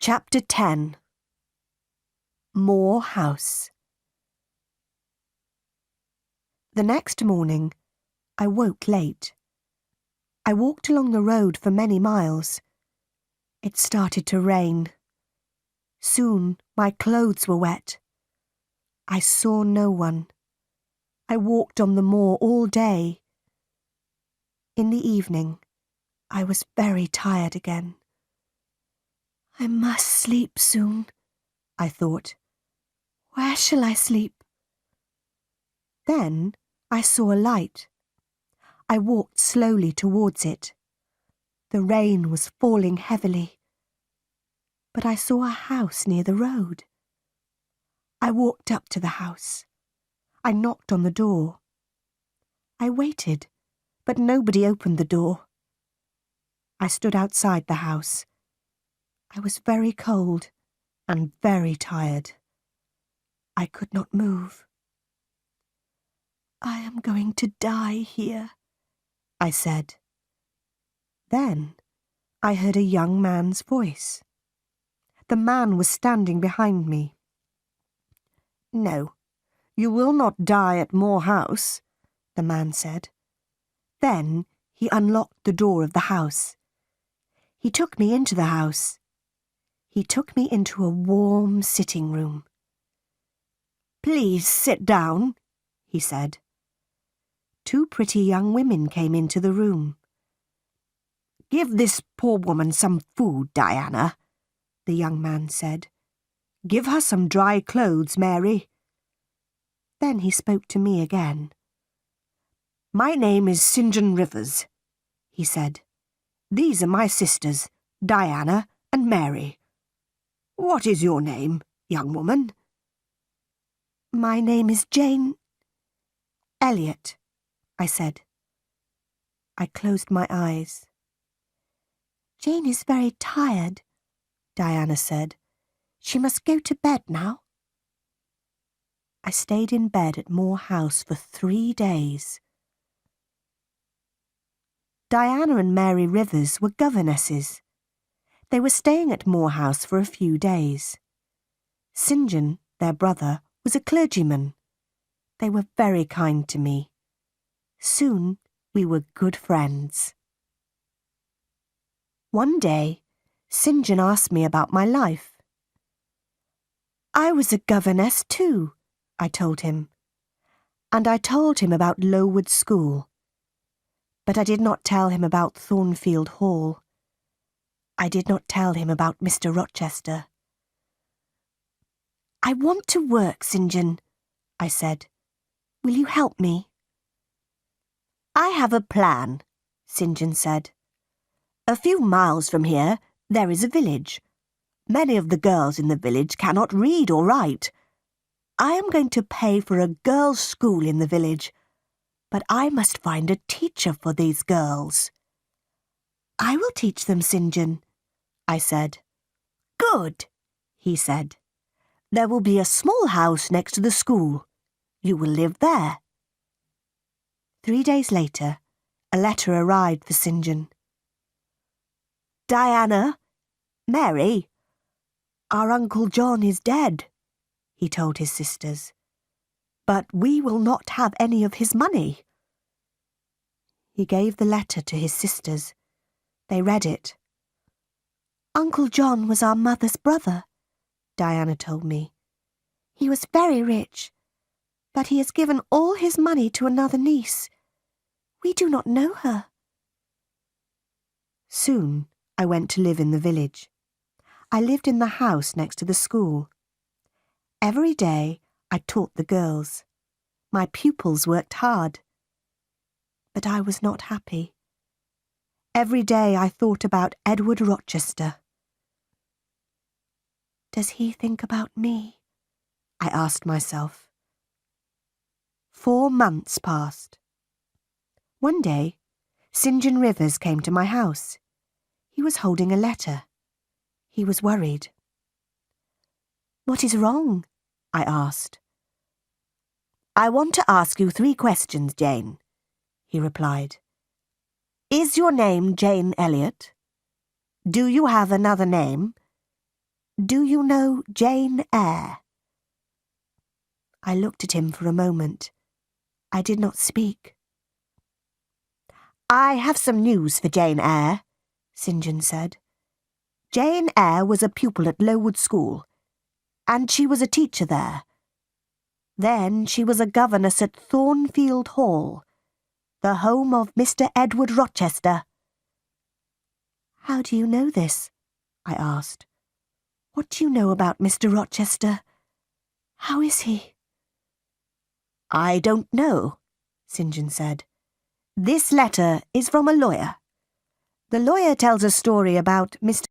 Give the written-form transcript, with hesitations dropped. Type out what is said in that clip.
Chapter 10. Moor House. The next morning, I woke late. I walked along the road for many miles. It started to rain. Soon my clothes were wet. I saw no one. I walked on the moor all day. In the evening, I was very tired again. I must sleep soon, I thought. Where shall I sleep? Then I saw a light. I walked slowly towards it. The rain was falling heavily. But I saw a house near the road. I walked up to the house. I knocked on the door. I waited, but nobody opened the door. I stood outside the house. I was very cold and very tired. I could not move. I am going to die here, I said. Then I heard a young man's voice. The man was standing behind me. No, you will not die at Moor House, the man said. Then he unlocked the door of the house. He took me into the house. He took me into a warm sitting room. Please sit down, he said. Two pretty young women came into the room. Give this poor woman some food, Diana, the young man said. Give her some dry clothes, Mary. Then he spoke to me again. My name is St. John Rivers, he said. These are my sisters, Diana and Mary. What is your name, young woman? My name is Jane Elliot, I said. I closed my eyes. Jane is very tired, Diana said. She must go to bed now. I stayed in bed at Moor House for 3 days. Diana and Mary Rivers were governesses. They were staying at Moor House for a few days. St. John, their brother, was a clergyman. They were very kind to me. Soon we were good friends. One day, St. John asked me about my life. I was a governess too, I told him. And I told him about Lowood School. But I did not tell him about Thornfield Hall. I did not tell him about Mr. Rochester. I want to work, St. John, I said. Will you help me? I have a plan, St. John said. A few miles from here, there is a village. Many of the girls in the village cannot read or write. I am going to pay for a girls' school in the village, but I must find a teacher for these girls. I will teach them, St. John, I said. Good, he said. There will be a small house next to the school. You will live there. 3 days later, a letter arrived for St. John. Diana, Mary, our Uncle John is dead, he told his sisters. But we will not have any of his money. He gave the letter to his sisters. They read it. Uncle John was our mother's brother, Diana told me. He was very rich, but he has given all his money to another niece. We do not know her. Soon I went to live in the village. I lived in the house next to the school. Every day I taught the girls. My pupils worked hard. But I was not happy. Every day I thought about Edward Rochester. Does he think about me? I asked myself. 4 months passed. One day, St. John Rivers came to my house. He was holding a letter. He was worried. What is wrong? I asked. I want to ask you 3 questions, Jane, he replied. Is your name Jane Elliot? Do you have another name? Do you know Jane Eyre? I looked at him for a moment. I did not speak. I have some news for Jane Eyre, St. John said. Jane Eyre was a pupil at Lowood School, and she was a teacher there. Then she was a governess at Thornfield Hall, the home of Mr. Edward Rochester. How do you know this? I asked. What do you know about Mr. Rochester? How is he? I don't know, St. John said. This letter is from a lawyer. The lawyer tells a story about Mr.